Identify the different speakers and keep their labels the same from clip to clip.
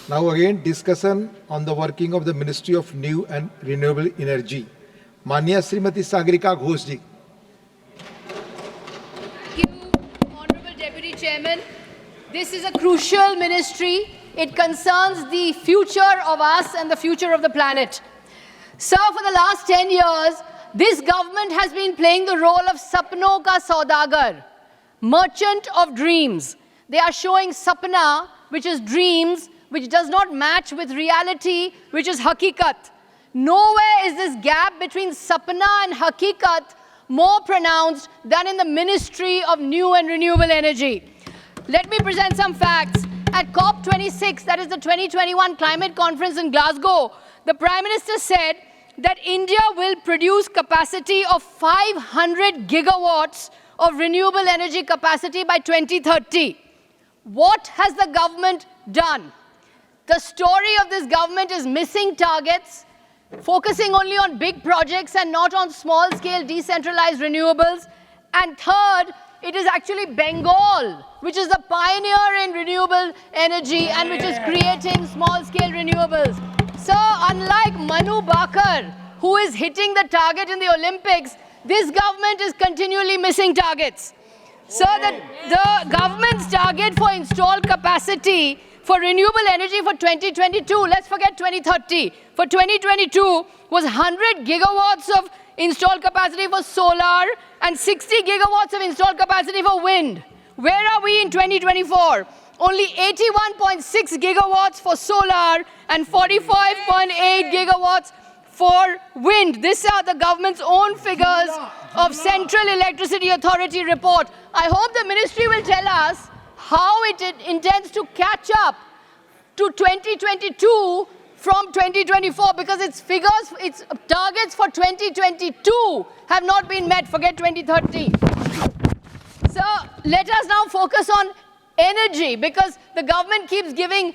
Speaker 1: Now again, discussion on the working of the Ministry of New and Renewable Energy. Manya Srimati Sagarika Ghosh ji.
Speaker 2: Thank you, Honorable Deputy Chairman. This is a crucial ministry. It concerns the future of us and the future of the planet. Sir, for the last 10 years, this government has been playing the role of Sapno Ka Saudagar, merchant of dreams. They are showing sapna, which is dreams, which does not match with reality, which is hakikat. Nowhere is this gap between sapna and hakikat more pronounced than in the Ministry of New and Renewable Energy. Let me present some facts. At COP26, that is the 2021 climate conference in Glasgow, the Prime Minister said that India will produce capacity of 500 gigawatts of renewable energy capacity by 2030. What has the government done? The story of this government is missing targets, focusing only on big projects and not on small-scale decentralized renewables. And third, it is actually Bengal, which is the pioneer in renewable energy and which is creating small-scale renewables. So unlike Manu Bakar, who is hitting the target in the Olympics, this government is continually missing targets. So the government's target for installed capacity for renewable energy for 2022, let's forget 2030, for 2022 was 100 gigawatts of installed capacity for solar and 60 gigawatts of installed capacity for wind. Where are we in 2024? Only 81.6 gigawatts for solar and 45.8 gigawatts for wind. These are the government's own figures of Central Electricity Authority report. I hope the ministry will tell us how it intends to catch up to 2022 from 2024, because its figures, its targets for 2022 have not been met. Forget 2030. So let us now focus on energy, because the government keeps giving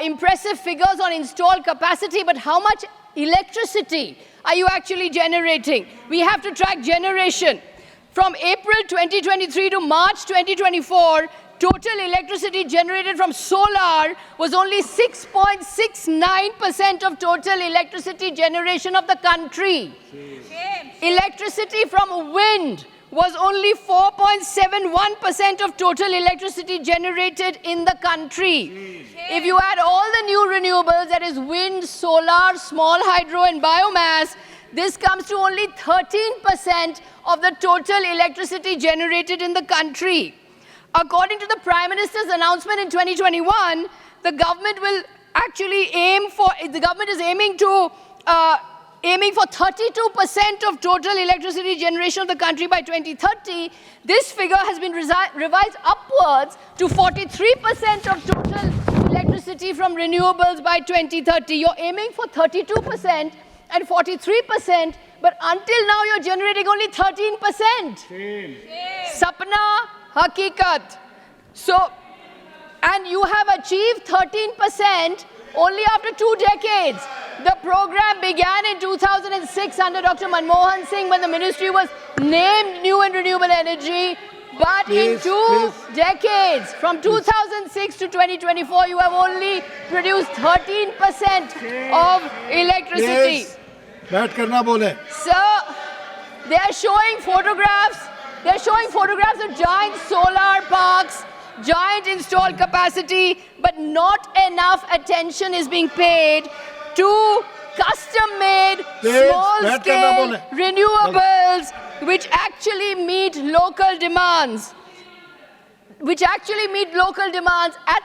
Speaker 2: impressive figures on installed capacity, but how much electricity are you actually generating? We have to track generation. From April 2023 to March 2024, total electricity generated from solar was only 6.69% of total electricity generation of the country. Electricity from wind was only 4.71% of total electricity generated in the country. If you add all the new renewables, that is wind, solar, small hydro and biomass, this comes to only 13% of the total electricity generated in the country. According to the Prime Minister's announcement in 2021, the government will actually aiming for 32% of total electricity generation of the country by 2030. This figure has been revised upwards to 43% of total electricity from renewables by 2030. You're aiming for 32% and 43%, but until now you're generating only 13%. Sapna, hakikat. So, and you have achieved 13% only after 2 decades. The program began in 2006 under Dr. Manmohan Singh when the ministry was named New and Renewable Energy. But in 2 decades, from 2006 to 2024, you have only produced 13% of electricity. So, they are showing photographs. They're showing photographs of giant solar parks, giant installed capacity, but not enough attention is being paid to custom-made, small-scale renewables which actually meet local demands. At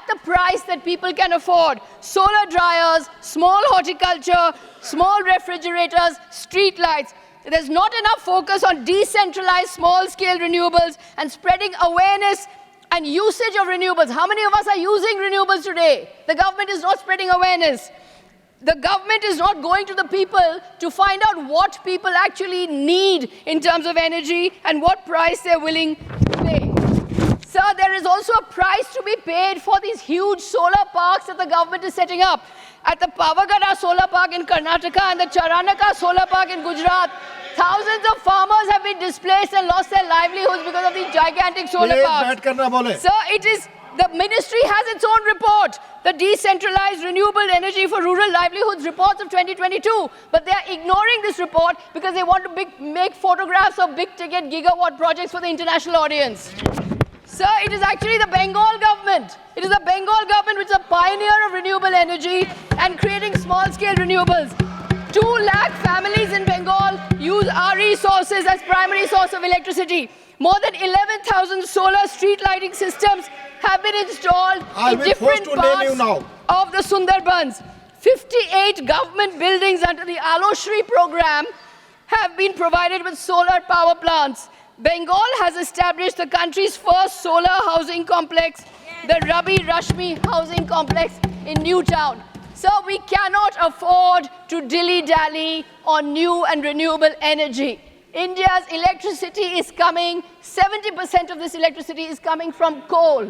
Speaker 2: the price that people can afford. Solar dryers, small horticulture, small refrigerators, street lights. There's not enough focus on decentralized small-scale renewables and spreading awareness and usage of renewables. How many of us are using renewables today? The government is not spreading awareness. The government is not going to the people to find out what people actually need in terms of energy and what price they're willing to pay. Sir, there is also a price to be paid for these huge solar parks that the government is setting up. At the Pavagada Solar Park in Karnataka and the Charanaka Solar Park in Gujarat, thousands of farmers have been displaced and lost their livelihoods because of these gigantic solar parks. So it is The ministry has its own report, the Decentralized Renewable Energy for Rural Livelihoods reports of 2022. But they are ignoring this report because they want to make photographs of big-ticket gigawatt projects for the international audience. Sir, it is actually the Bengal government. It is the Bengal government which is a pioneer of renewable energy and creating small-scale renewables. 2 lakh families in Bengal use our resources as primary source of electricity. More than 11,000 solar street lighting systems have been installed in different parts of the Sundarbans. 58 government buildings under the Aloshri program have been provided with solar power plants. Bengal has established the country's first solar housing complex, the Rabi Rashmi housing complex in Newtown. So we cannot afford to dilly-dally on new and renewable energy. India's electricity is coming, 70% of this electricity is coming from coal.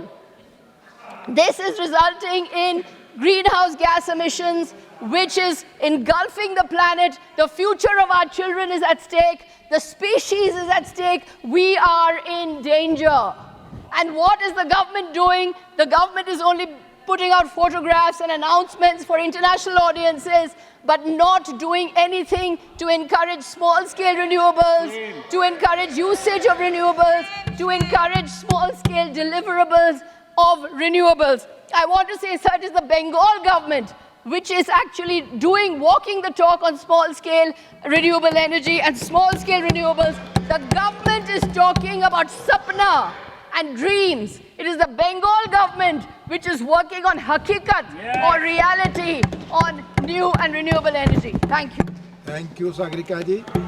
Speaker 2: This is resulting in greenhouse gas emissions, which is engulfing the planet. The future of our children is at stake. The species is at stake. We are in danger. And what is the government doing? The government is only putting out photographs and announcements for international audiences, but not doing anything to encourage small-scale renewables, to encourage usage of renewables, to encourage small-scale deliverables of renewables. I want to say, sir, it is the Bengal government which is actually walking the talk on small-scale renewable energy and small-scale renewables. The government is talking about sapna and dreams. It is the Bengal government which is working on hakikat or reality on new and renewable energy. Thank you.
Speaker 1: Thank you, Sagarika ji.